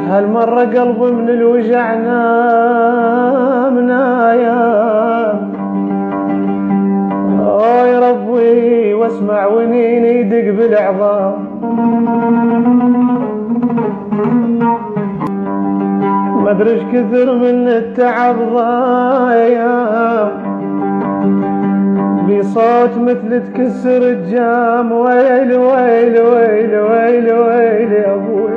هالمرة قلب من الوجع نامنا يا ربي واسمع ونيني يدق بالعظام. ما ادري ايش كثر من التعب ضايع بصوت مثل تكسر الجام. ويل ويل ويل ويل ويل يا ابوي.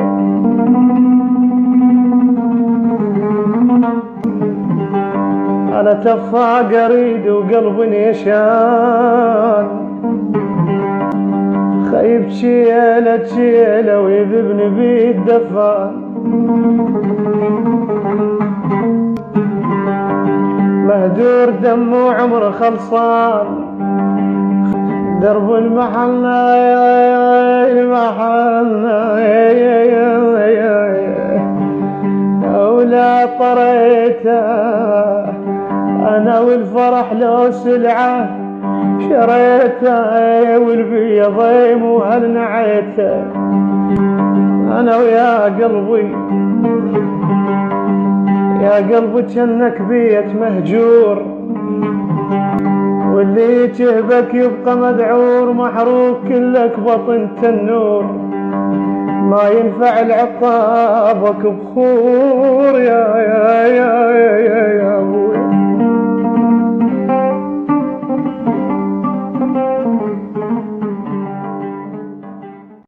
انا تفاق اريد وقلب نيشان خيب شيله شيله ويذبني بيد دفان. مهدور دم وعمر خلصان درب المحنة المحنة ولا طريته انا والفرح لو سلعة شريته والبيض مو هل نعيته. انا ويا قلبي يا قلبي جنك بيت مهجور واللي يجهبك يبقى مذعور محروق كلك بطن تنور. ما ينفع العقابك بخور يا